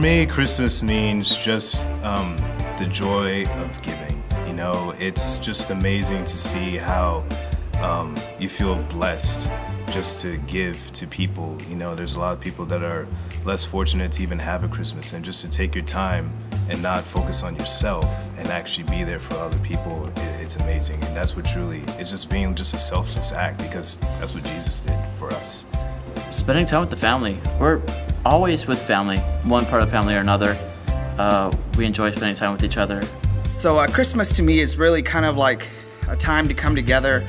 me, Christmas means just the joy of giving. You know, it's just amazing to see how you feel blessed just to give to people. You know, there's a lot of people that are less fortunate to even have a Christmas, and just to take your time and not focus on yourself and actually be there for other people, it's amazing. And that's what truly, it's just being just a selfless act, because that's what Jesus did for us. Spending time with the family. We're always with family, one part of the family or another. We enjoy spending time with each other. So Christmas to me is really kind of like a time to come together.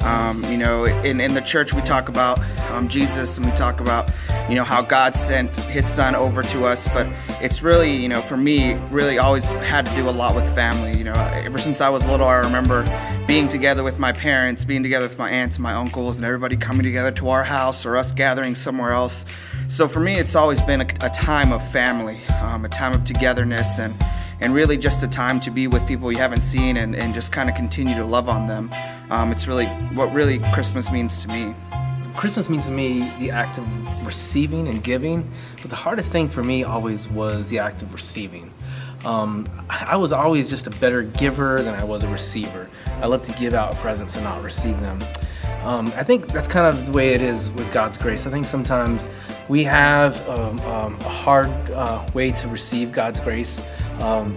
You know, in the church we talk about Jesus, and we talk about, you know, how God sent his son over to us, but it's really, you know, for me, really always had to do a lot with family. You know, ever since I was little, I remember being together with my parents, being together with my aunts and my uncles, and everybody coming together to our house or us gathering somewhere else. So for me, it's always been a time of family, a time of togetherness, and really just a time to be with people you haven't seen and just kind of continue to love on them. It's really what really Christmas means to me. Christmas means to me the act of receiving and giving, but the hardest thing for me always was the act of receiving. I was always just a better giver than I was a receiver. I love to give out presents and not receive them. I think that's kind of the way it is with God's grace. I think sometimes we have a hard way to receive God's grace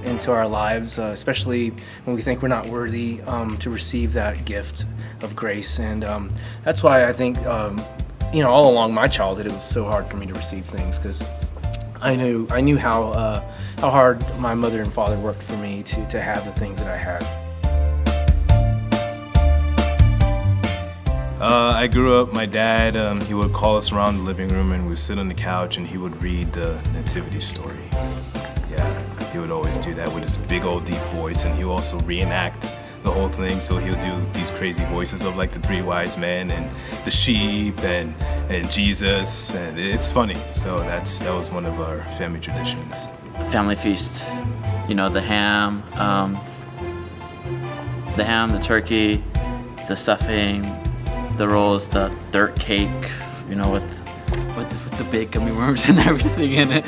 into our lives, especially when we think we're not worthy to receive that gift of grace. And that's why I think, you know, all along my childhood, it was so hard for me to receive things, because I knew how hard my mother and father worked for me to have the things that I had. I grew up, my dad, he would call us around the living room and we would sit on the couch and he would read the nativity story. Yeah, he would always do that with his big old deep voice, and he would also reenact the whole thing. So he'll do these crazy voices of like the three wise men and the sheep and Jesus, and it's funny. So that was one of our family traditions. Family feast, you know, the ham, the turkey, the stuffing, the rolls, the dirt cake, you know, with the big gummy worms and everything in it.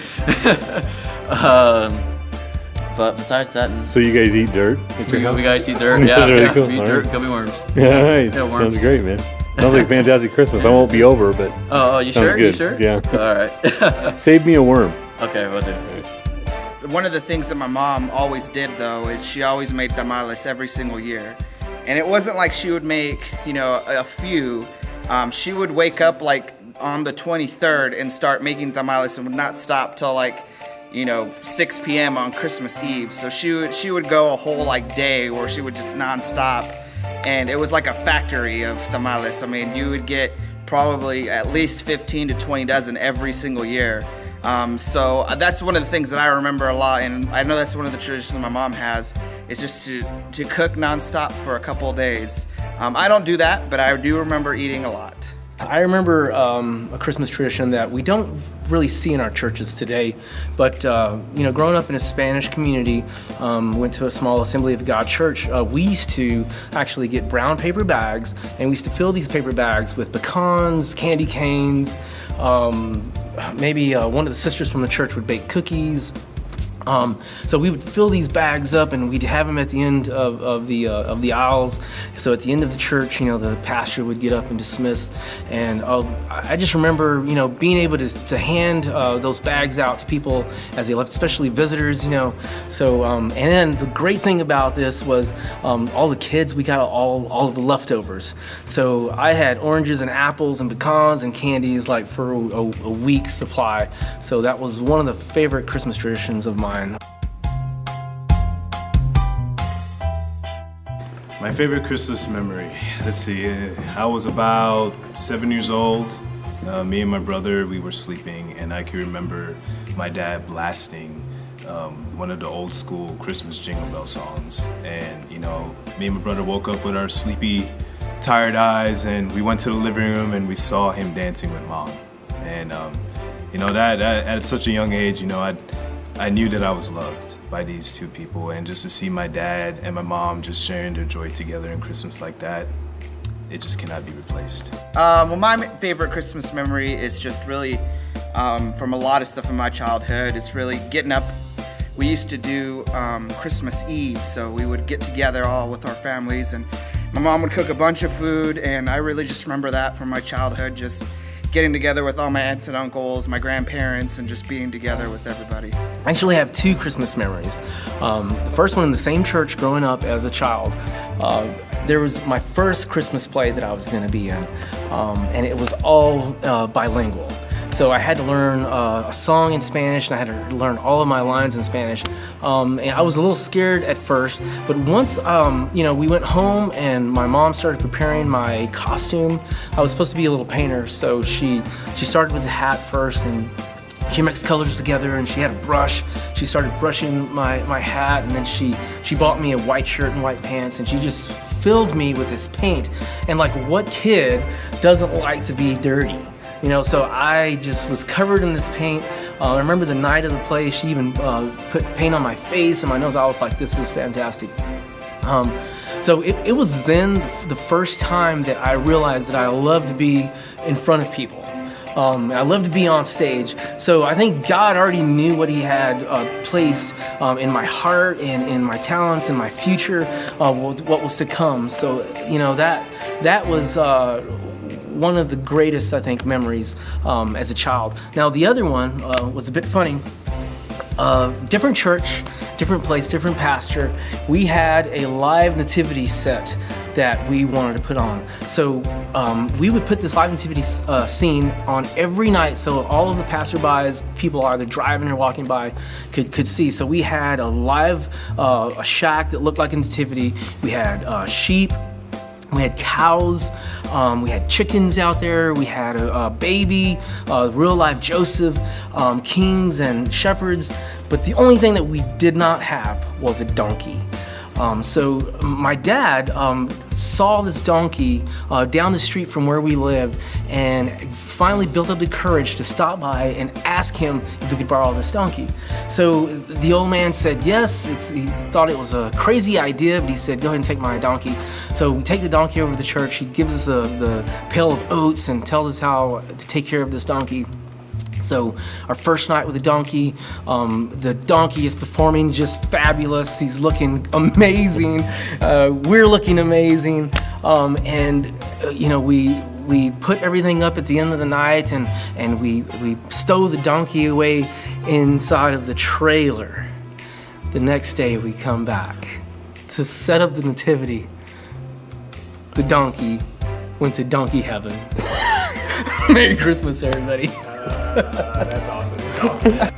But besides that, so you guys eat dirt? We guys eat dirt. Yeah, That's really cool. We eat All dirt, right. gummy worms. Yeah, all right. Yeah, worms. Sounds great, man. Sounds like a fantastic Christmas. I won't be over, but Oh, you sounds sure? good. You sure? Yeah. All right. Save me a worm. Okay, we'll do. One of the things that my mom always did, though, is she always made tamales every single year. And it wasn't like she would make, you know, a few. She would wake up like on the 23rd and start making tamales and would not stop till like, you know, 6 p.m. on Christmas Eve. So she would go a whole like day where she would just nonstop, and it was like a factory of tamales. I mean, you would get probably at least 15 to 20 dozen every single year. So that's one of the things that I remember a lot, and I know that's one of the traditions my mom has, is just to cook nonstop for a couple of days. I don't do that, but I do remember eating a lot. I remember a Christmas tradition that we don't really see in our churches today, but you know, growing up in a Spanish community, went to a small Assembly of God church, we used to actually get brown paper bags, and we used to fill these paper bags with pecans, candy canes, maybe one of the sisters from the church would bake cookies. So we would fill these bags up, and we'd have them at the end of the aisles. So at the end of the church, you know, the pastor would get up and dismiss. And I just remember, you know, being able to hand those bags out to people as they left, especially visitors, you know. So and then the great thing about this was all the kids, we got all of the leftovers. So I had oranges and apples and pecans and candies like for a week's supply. So that was one of the favorite Christmas traditions of mine. My favorite Christmas memory, let's see, I was about 7 years old. Me and my brother, we were sleeping, and I can remember my dad blasting one of the old school Christmas Jingle Bell songs. And, you know, me and my brother woke up with our sleepy, tired eyes, and we went to the living room and we saw him dancing with Mom. And, you know, that at such a young age, you know, I knew that I was loved by these two people, and just to see my dad and my mom just sharing their joy together in Christmas like that, it just cannot be replaced. Well, my favorite Christmas memory is just really from a lot of stuff in my childhood. It's really getting up. We used to do Christmas Eve, so we would get together all with our families, and my mom would cook a bunch of food, and I really just remember that from my childhood, just getting together with all my aunts and uncles, my grandparents, and just being together with everybody. I actually have two Christmas memories. The first one in the same church growing up as a child. There was my first Christmas play that I was going to be in, and it was all bilingual. So I had to learn a song in Spanish, and I had to learn all of my lines in Spanish. And I was a little scared at first, but once we went home and my mom started preparing my costume. I was supposed to be a little painter, so she started with the hat first, and she mixed colors together, and she had a brush. She started brushing my hat, and then she bought me a white shirt and white pants, and she just filled me with this paint. And like, what kid doesn't like to be dirty? So I just was covered in this paint. I remember the night of the play, she even put paint on my face and my nose. I was like, this is fantastic. So it was then the first time that I realized that I love to be in front of people. I love to be on stage. So I think God already knew what he had placed in my heart and in my talents and my future, what was to come. So, that was one of the greatest, I think, memories as a child. Now, the other one was a bit funny. Different church, different place, different pastor. We had a live nativity set that we wanted to put on. So we would put this live nativity scene on every night, so all of the passerbys, people either driving or walking by, could see. So we had a live a shack that looked like a nativity. We had sheep. We had cows, we had chickens out there, we had a baby, real life Joseph, kings and shepherds, but the only thing that we did not have was a donkey. So my dad saw this donkey down the street from where we lived, and finally built up the courage to stop by and ask him if we could borrow this donkey. So the old man said yes. He thought it was a crazy idea, but he said, go ahead and take my donkey. So we take the donkey over to the church. He gives us the pail of oats and tells us how to take care of this donkey. So our first night with the donkey is performing just fabulous. He's looking amazing. We're looking amazing. We put everything up at the end of the night, and we stow the donkey away inside of the trailer. The next day we come back to set up the nativity. The donkey went to donkey heaven. Merry Christmas, everybody. That's awesome.